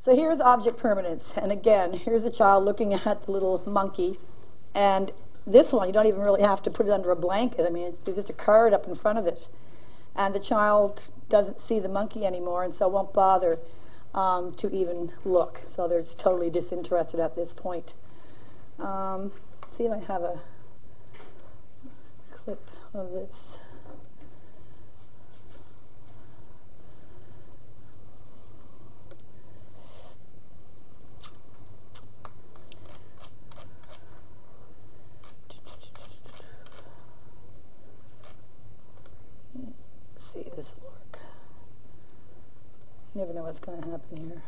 So here's object permanence, and again, here's a child looking at the little monkey, and this one, you don't even really have to put it under a blanket. I mean, there's just a card up in front of it, and the child doesn't see the monkey anymore, and so won't bother to even look. So they're just totally disinterested at this point. See if I have a clip of this. See this work. You never know what's going to happen here.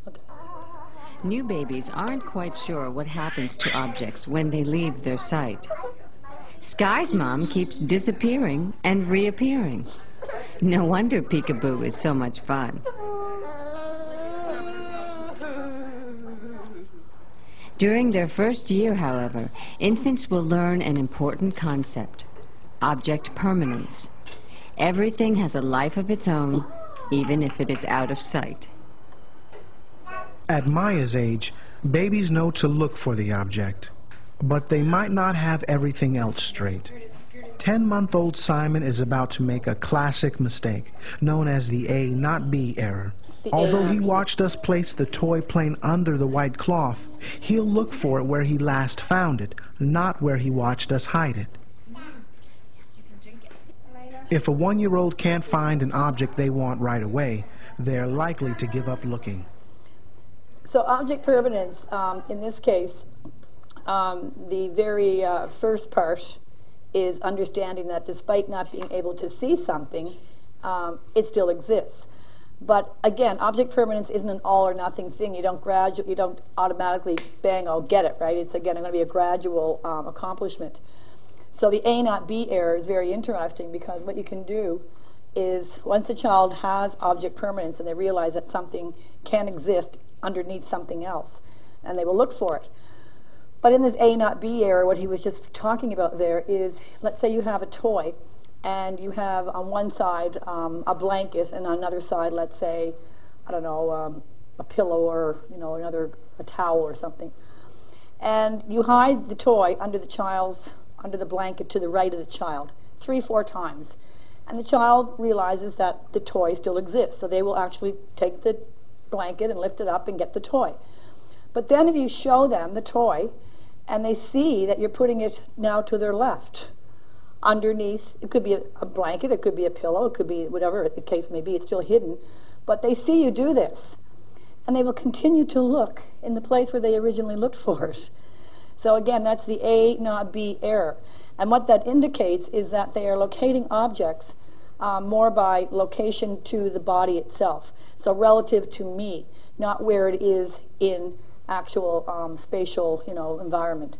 Okay. New babies aren't quite sure what happens to objects when they leave their sight. Sky's mom keeps disappearing and reappearing. No wonder peekaboo is so much fun. During their first year, however, infants will learn an important concept: object permanence. Everything has a life of its own, even if it is out of sight. At Maya's age, babies know to look for the object, but they might not have everything else straight. 10-month-old Simon is about to make a classic mistake, known as the A, not B error. Although he watched us place the toy plane under the white cloth, he'll look for it where he last found it, not where he watched us hide it. If a 1-year-old can't find an object they want right away, they're likely to give up looking. So object permanence, in this case, the very first part is understanding that despite not being able to see something, it still exists. But again, object permanence isn't an all or nothing thing. You don't automatically bang, I'll get it, right? It's again going to be a gradual accomplishment. So the A not B error is very interesting, because what you can do is once a child has object permanence and they realize that something can exist underneath something else, and they will look for it. But in this A not B error, what he was just talking about there is, let's say you have a toy, and you have on one side a blanket, and on another side, let's say, I don't know, a pillow, or a towel or something. And you hide the toy under the blanket to the right of the child 3-4 times. And the child realizes that the toy still exists, so they will actually take the blanket and lift it up and get the toy. But then if you show them the toy, and they see that you're putting it now to their left, underneath, it could be a blanket, it could be a pillow, it could be whatever the case may be, it's still hidden, but they see you do this, and they will continue to look in the place where they originally looked for it. So again, that's the A not B error. And what that indicates is that they are locating objects more by location to the body itself, so relative to me, not where it is in actual spatial environment.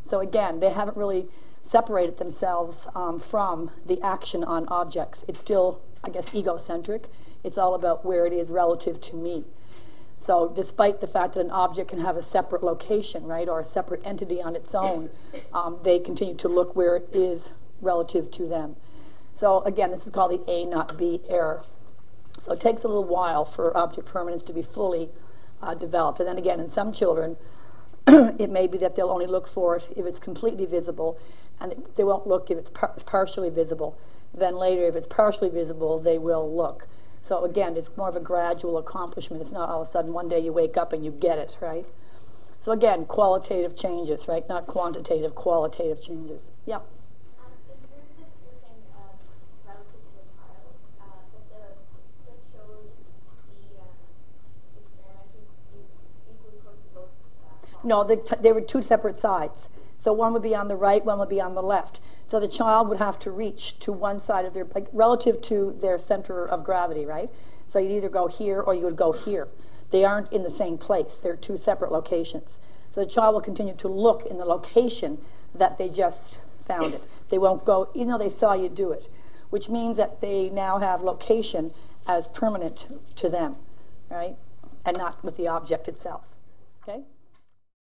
So again, they haven't really separated themselves from the action on objects. It's still, I guess, egocentric. It's all about where it is relative to me. So despite the fact that an object can have a separate location, right, or a separate entity on its own, they continue to look where it is relative to them. So again, this is called the A not B error. So it takes a little while for object permanence to be fully developed. And then again, in some children, it may be that they'll only look for it if it's completely visible, and they won't look if it's partially visible. Then later, if it's partially visible, they will look. So again, it's more of a gradual accomplishment. It's not all of a sudden one day you wake up and you get it, right? So again, qualitative changes, right? Not quantitative, qualitative changes. Yeah. In terms of you're saying relative to the child, if the clip showed the experiment equally close to both? No, they were two separate sides. So one would be on the right, one would be on the left. So the child would have to reach to one side of their, like, relative to their center of gravity, right? So you'd either go here or you would go here. They aren't in the same place. They're two separate locations. So the child will continue to look in the location that they just found it. They won't go, even though they saw you do it, which means that they now have location as permanent to them, right? And not with the object itself, okay?